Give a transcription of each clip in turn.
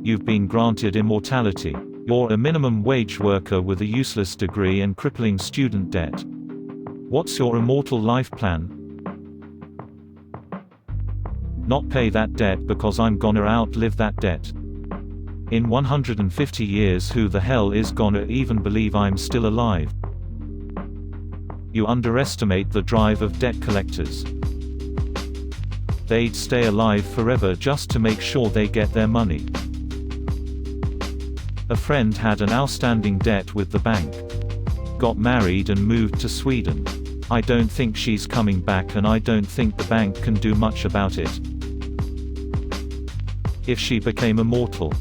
You've been granted immortality. You're a minimum wage worker with a useless degree and crippling student debt. What's your immortal life plan? Not pay that debt because I'm gonna outlive that debt. In 150 years who the hell is gonna even believe I'm still alive? You underestimate the drive of debt collectors. They'd stay alive forever just to make sure they get their money. A friend had an outstanding debt with the bank. Got married and moved to Sweden. I don't think she's coming back and I don't think the bank can do much about it. If she became immortal,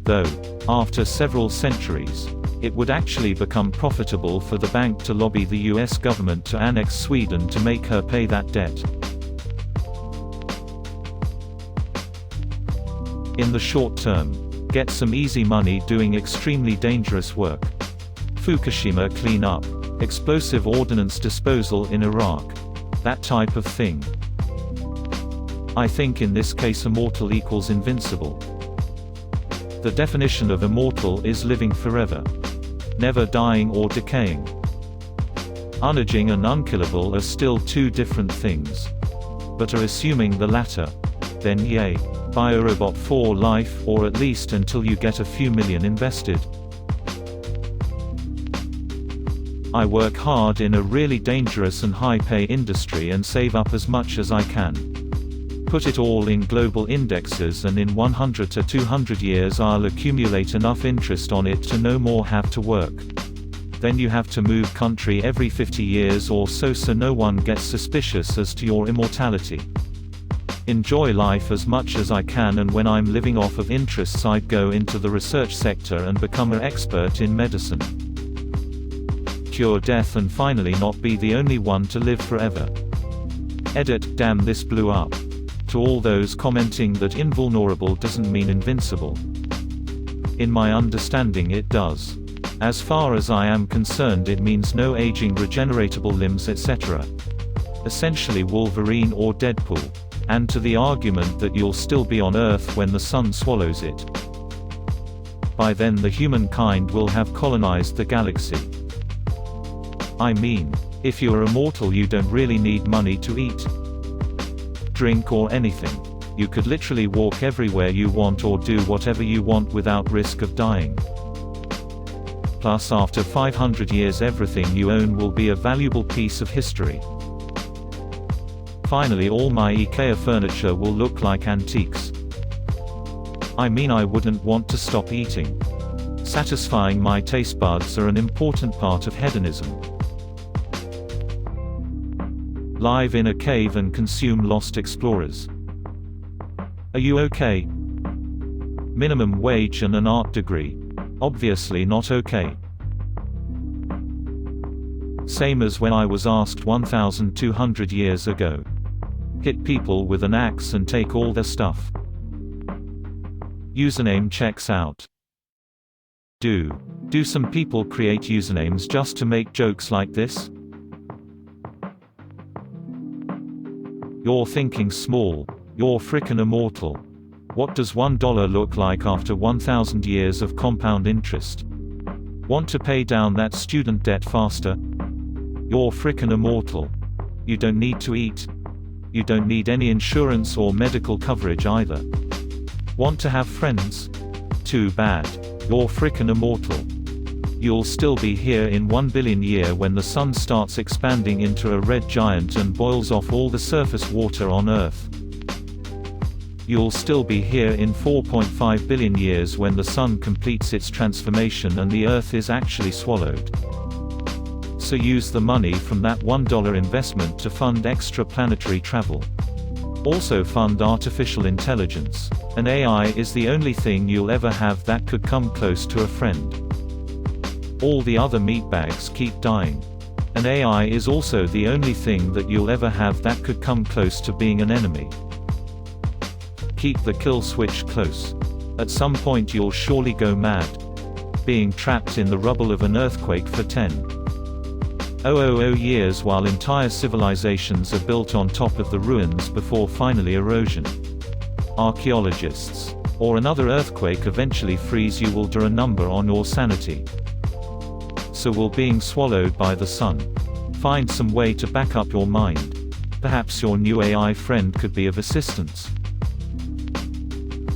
though, after several centuries, it would actually become profitable for the bank to lobby the US government to annex Sweden to make her pay that debt. In the short term, get some easy money doing extremely dangerous work. Fukushima cleanup, explosive ordnance disposal in Iraq. That type of thing. I think in this case immortal equals invincible. The definition of immortal is living forever. Never dying or decaying. Unaging and unkillable are still two different things. But are assuming the latter, then yay. Buy a robot for life or at least until you get a few million invested. I work hard in a really dangerous and high-pay industry and save up as much as I can. Put it all in global indexes and in 100 to 200 years I'll accumulate enough interest on it to no more have to work. Then you have to move country every 50 years or so no one gets suspicious as to your immortality. Enjoy life as much as I can and when I'm living off of interests I'd go into the research sector and become an expert in medicine. Cure death and finally not be the only one to live forever. Edit, damn this blew up. To all those commenting that invulnerable doesn't mean invincible. In my understanding it does. As far as I am concerned it means no aging, regeneratable limbs etc. Essentially Wolverine or Deadpool. And to the argument that you'll still be on Earth when the sun swallows it. By then the humankind will have colonized the galaxy. I mean, if you are immortal you don't really need money to eat, drink or anything. You could literally walk everywhere you want or do whatever you want without risk of dying. Plus after 500 years everything you own will be a valuable piece of history. Finally all my IKEA furniture will look like antiques. I mean I wouldn't want to stop eating. Satisfying my taste buds are an important part of hedonism. Live in a cave and consume lost explorers. Are you okay? Minimum wage and an art degree. Obviously not okay. Same as when I was asked 1,200 years ago. Hit people with an axe and take all their stuff. Username checks out. Do some people create usernames just to make jokes like this? You're thinking small. You're frickin' immortal. What does $1 look like after 1,000 years of compound interest? Want to pay down that student debt faster? You're frickin' immortal. You don't need to eat. You don't need any insurance or medical coverage either. Want to have friends? Too bad. You're frickin' immortal. You'll still be here in 1 billion year when the sun starts expanding into a red giant and boils off all the surface water on Earth. You'll still be here in 4.5 billion years when the sun completes its transformation and the Earth is actually swallowed. So use the money from that $1 investment to fund extra-planetary travel. Also fund artificial intelligence. An AI is the only thing you'll ever have that could come close to a friend. All the other meatbags keep dying. An AI is also the only thing that you'll ever have that could come close to being an enemy. Keep the kill switch close. At some point you'll surely go mad. Being trapped in the rubble of an earthquake for 10,000 years while entire civilizations are built on top of the ruins before finally erosion. Archaeologists. Or another earthquake eventually frees you. Will do a number on your sanity. So will being swallowed by the sun. Find some way to back up your mind. Perhaps your new AI friend could be of assistance.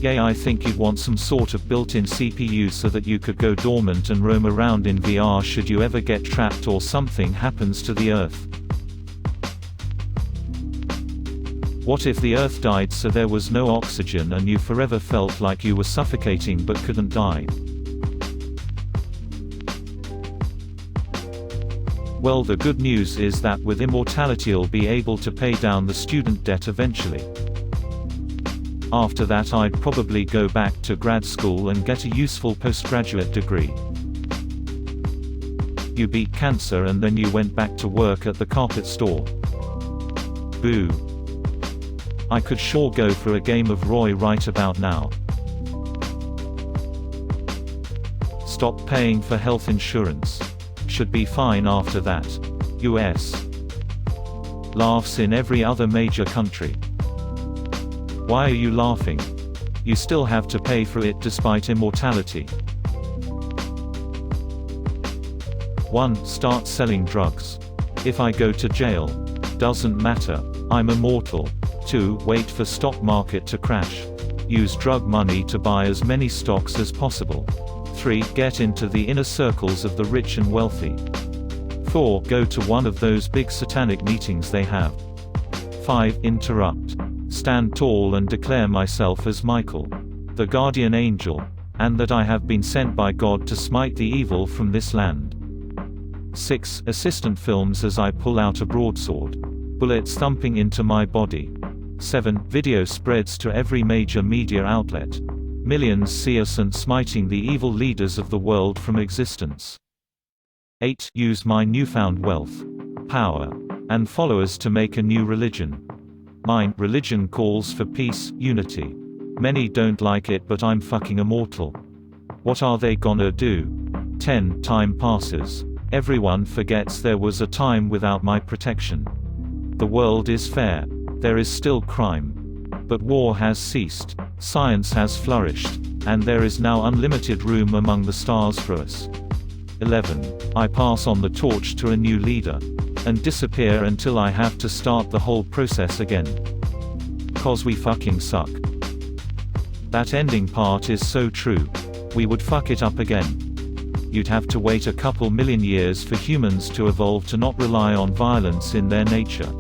Yeah, I think you'd want some sort of built-in CPU so that you could go dormant and roam around in VR should you ever get trapped or something happens to the Earth. What if the Earth died so there was no oxygen and you forever felt like you were suffocating but couldn't die? Well, the good news is that with immortality you'll be able to pay down the student debt eventually. After that I'd probably go back to grad school and get a useful postgraduate degree. You beat cancer and then you went back to work at the carpet store. Boo. I could sure go for a game of Roy right about now. Stop paying for health insurance. Should be fine after that. US. Laughs in every other major country. Why are you laughing? You still have to pay for it despite immortality. 1. Start selling drugs. If I go to jail, doesn't matter, I'm immortal. 2. Wait for stock market to crash. Use drug money to buy as many stocks as possible. 3. Get into the inner circles of the rich and wealthy. 4. Go to one of those big satanic meetings they have. 5. Interrupt. Stand tall and declare myself as Michael, the guardian angel, and that I have been sent by God to smite the evil from this land. 6. Assistant films as I pull out a broadsword. Bullets thumping into my body. 7. Video spreads to every major media outlet. Millions see us and smiting the evil leaders of the world from existence. 8. Use my newfound wealth, power, and followers to make a new religion. Mine religion calls for peace, unity. Many don't like it but I'm fucking immortal. What are they gonna do? 10. Time passes. Everyone forgets there was a time without my protection. The world is fair. There is still crime. But war has ceased. Science has flourished. And there is now unlimited room among the stars for us. 11. I pass on the torch to a new leader. And disappear until I have to start the whole process again. 'Cause we fucking suck. That ending part is so true. We would fuck it up again. You'd have to wait a couple million years for humans to evolve to not rely on violence in their nature.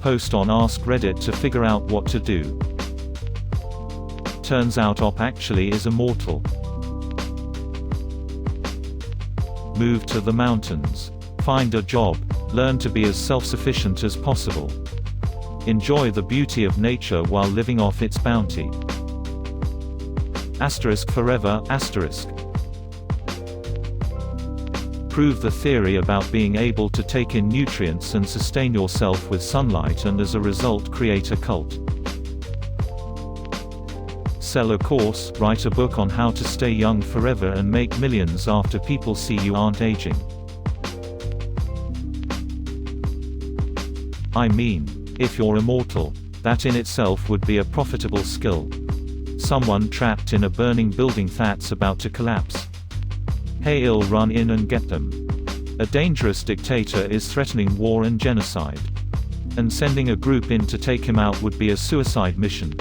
Post on AskReddit to figure out what to do. Turns out Op actually is immortal. Move to the mountains. Find a job. Learn to be as self-sufficient as possible. Enjoy the beauty of nature while living off its bounty. Asterisk forever, asterisk. Prove the theory about being able to take in nutrients and sustain yourself with sunlight and as a result create a cult. Sell a course, write a book on how to stay young forever and make millions after people see you aren't aging. I mean, if you're immortal, that in itself would be a profitable skill. Someone trapped in a burning building that's about to collapse. Hey, I'll run in and get them. A dangerous dictator is threatening war and genocide. And sending a group in to take him out would be a suicide mission.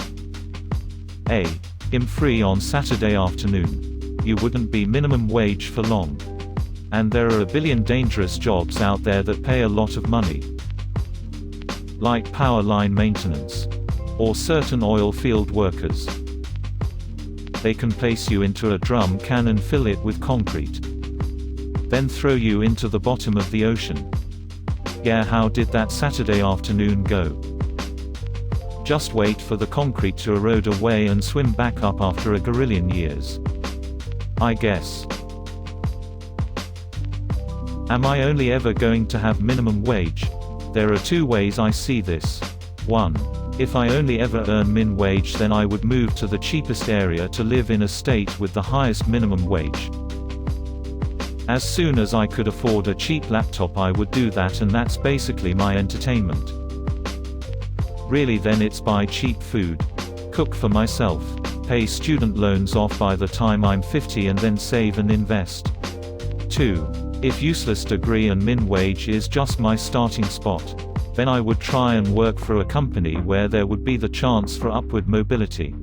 I'm free on Saturday afternoon. You wouldn't be minimum wage for long. And there are a billion dangerous jobs out there that pay a lot of money. Like power line maintenance. Or certain oil field workers. They can place you into a drum can and fill it with concrete. Then throw you into the bottom of the ocean. Yeah, how did that Saturday afternoon go? Just wait for the concrete to erode away and swim back up after a gorillion years. I guess. Am I only ever going to have minimum wage? There are two ways I see this. 1. If I only ever earn min wage, then I would move to the cheapest area to live in a state with the highest minimum wage. As soon as I could afford a cheap laptop I would do that, and that's basically my entertainment. Really, then it's buy cheap food, cook for myself, pay student loans off by the time I'm 50 and then save and invest. 2. If useless degree and min wage is just my starting spot, then I would try and work for a company where there would be the chance for upward mobility.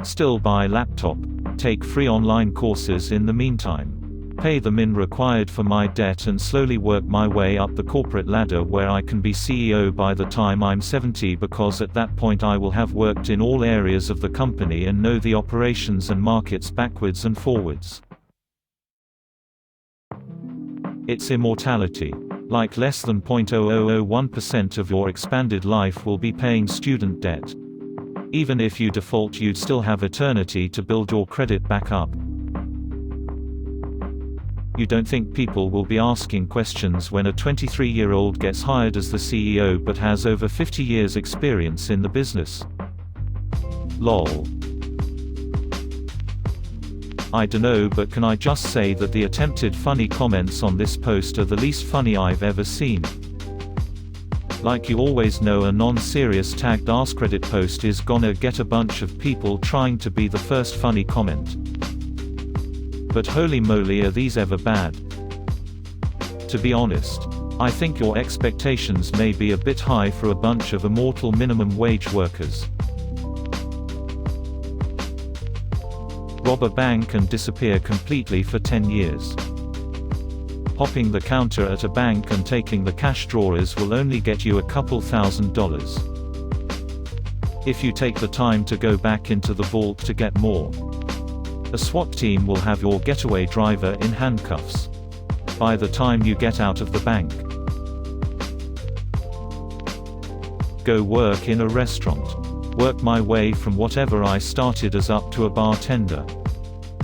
Still buy laptop, take free online courses in the meantime, pay the min required for my debt and slowly work my way up the corporate ladder where I can be CEO by the time I'm 70, because at that point I will have worked in all areas of the company and know the operations and markets backwards and forwards. It's immortality. Like less than 0.0001% of your expanded life will be paying student debt. Even if you default, you'd still have eternity to build your credit back up. You don't think people will be asking questions when a 23-year-old gets hired as the CEO but has over 50 years experience in the business? Lol. I dunno, but can I just say that the attempted funny comments on this post are the least funny I've ever seen. Like you always know, a non-serious tagged AskReddit post is gonna get a bunch of people trying to be the first funny comment. But holy moly, are these ever bad? To be honest, I think your expectations may be a bit high for a bunch of immortal minimum wage workers. Rob a bank and disappear completely for 10 years. Hopping the counter at a bank and taking the cash drawers will only get you a couple $1,000. If you take the time to go back into the vault to get more, a SWAT team will have your getaway driver in handcuffs by the time you get out of the bank. Go work in a restaurant. Work my way from whatever I started as up to a bartender.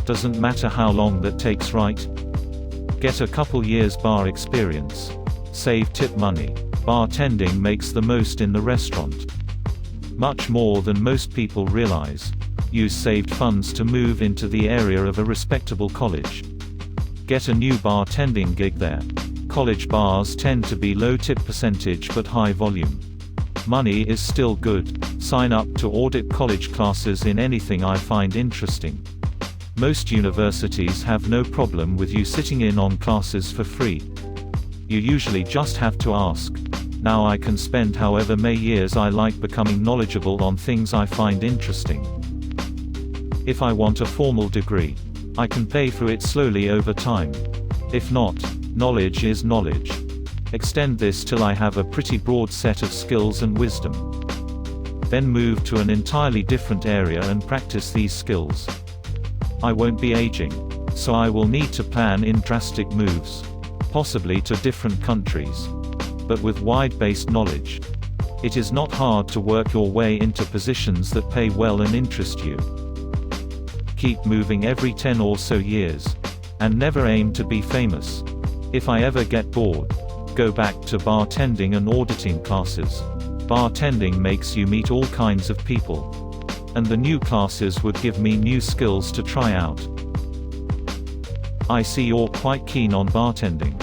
Doesn't matter how long that takes, right? Get a couple years bar experience. Save tip money. Bartending makes the most in the restaurant. Much more than most people realize. Use saved funds to move into the area of a respectable college. Get a new bartending gig there. College bars tend to be low tip percentage but high volume. Money is still good. Sign up to audit college classes in anything I find interesting. Most universities have no problem with you sitting in on classes for free. You usually just have to ask. Now I can spend however many years I like becoming knowledgeable on things I find interesting. If I want a formal degree, I can pay for it slowly over time. If not, knowledge is knowledge. Extend this till I have a pretty broad set of skills and wisdom. Then move to an entirely different area and practice these skills. I won't be aging, so I will need to plan in drastic moves. Possibly to different countries. But with wide-based knowledge. It is not hard to work your way into positions that pay well and interest you. Keep moving every 10 or so years. And never aim to be famous. If I ever get bored, go back to bartending and auditing classes. Bartending makes you meet all kinds of people. And the new classes would give me new skills to try out. I see you're quite keen on bartending.